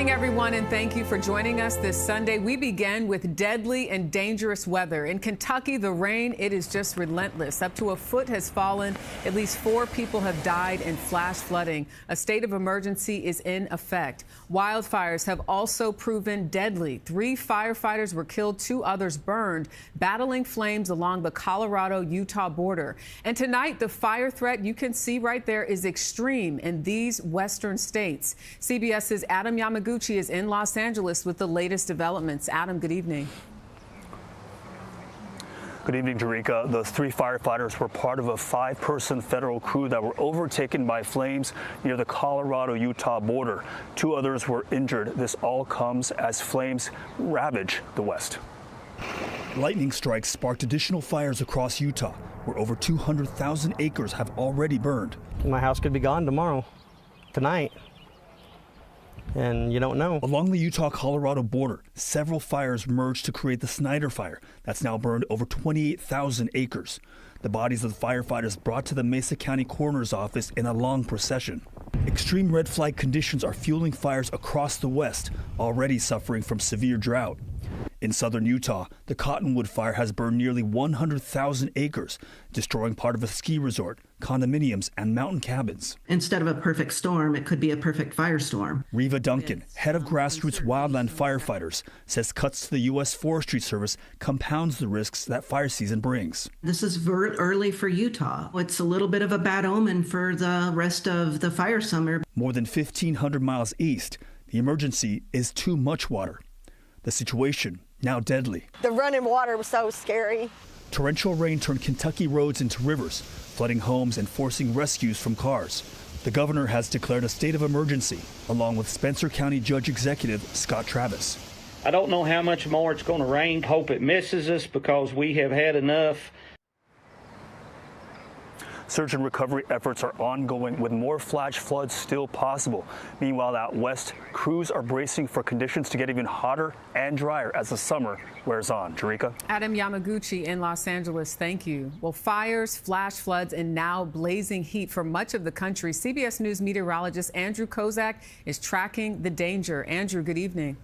morning, everyone, and thank you for joining us this Sunday. We begin with deadly and dangerous weather. In Kentucky, the rain, it is just relentless. Up to a foot has fallen. At least 4 people have died in flash flooding. A state of emergency is in effect. Wildfires have also proven deadly. 3 firefighters were killed, 2 others burned, battling flames along the Colorado-Utah border. And tonight, the fire threat you can see right there is extreme in these western states. CBS's Adam Yamaguchi is in Los Angeles with the latest developments. Adam, good evening. Good evening, Jerika. The 3 firefighters were part of a 5-person federal crew that were overtaken by flames near the Colorado-Utah border. 2 others were injured. This all comes as flames ravage the West. Lightning strikes sparked additional fires across Utah, where over 200,000 acres have already burned. My house could be gone tomorrow, tonight. And you don't know. Along the Utah-Colorado border, several fires merged to create the Snyder Fire that's now burned over 28,000 acres. The bodies of the firefighters brought to the Mesa County Coroner's Office in a long procession. Extreme red flag conditions are fueling fires across the West, already suffering from severe drought. In southern Utah, the Cottonwood Fire has burned nearly 100,000 acres, destroying part of a ski resort, condominiums, and mountain cabins. Instead of a perfect storm, it could be a perfect firestorm. Reva Duncan, head of grassroots wildland firefighters, says cuts to the U.S. Forestry Service compounds the risks that fire season brings. This is early for Utah. It's a little bit of a bad omen for the rest of the fire summer. More than 1,500 miles east, the emergency is too much water. The situation now deadly. The running water was so scary. Torrential rain turned Kentucky roads into rivers, flooding homes and forcing rescues from cars. The governor has declared a state of emergency, along with Spencer County Judge Executive Scott Travis. I don't know how much more it's going to rain. Hope it misses us because we have had enough. Search and recovery efforts are ongoing with more flash floods still possible. Meanwhile, out west, crews are bracing for conditions to get even hotter and drier as the summer wears on. Jerika? Adam Yamaguchi in Los Angeles, thank you. Well, fires, flash floods, and now blazing heat for much of the country. CBS News meteorologist Andrew Kozak is tracking the danger. Andrew, good evening.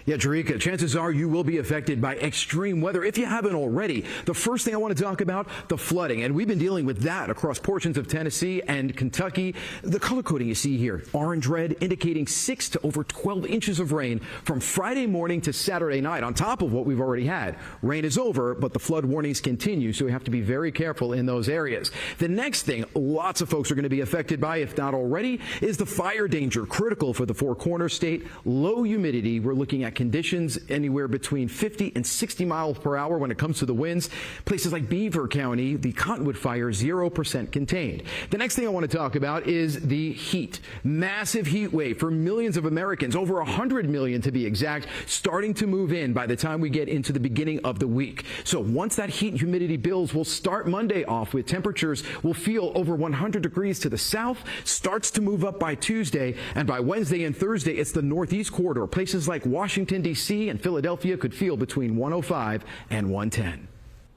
Yeah, Jerika, chances are you will be affected by extreme weather if you haven't already. The first thing I want to talk about, the flooding, and we've been dealing with that across portions of Tennessee and Kentucky. The color coding you see here, orange red, indicating 6 to over 12 inches of rain from Friday morning to Saturday night, on top of what we've already had. Rain is over, but the flood warnings continue, so we have to be very careful in those areas. The next thing lots of folks are going to be affected by, if not already, is the fire danger, critical for the Four Corners state. Low humidity, we're looking at conditions anywhere between 50 and 60 miles per hour when it comes to the winds. Places like Beaver County, the Cottonwood Fire, 0% contained. The next thing I want to talk about is the heat. Massive heat wave for millions of Americans, over 100 million to be exact, starting to move in by the time we get into the beginning of the week. So once that heat and humidity builds, we'll start Monday off with temperatures we'll feel over 100 degrees to the south, starts to move up by Tuesday, and by Wednesday and Thursday, it's the northeast corridor. Places like Washington, D.C. and Philadelphia could feel between 105 and 110.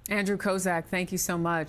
Andrew Kozak, thank you so much.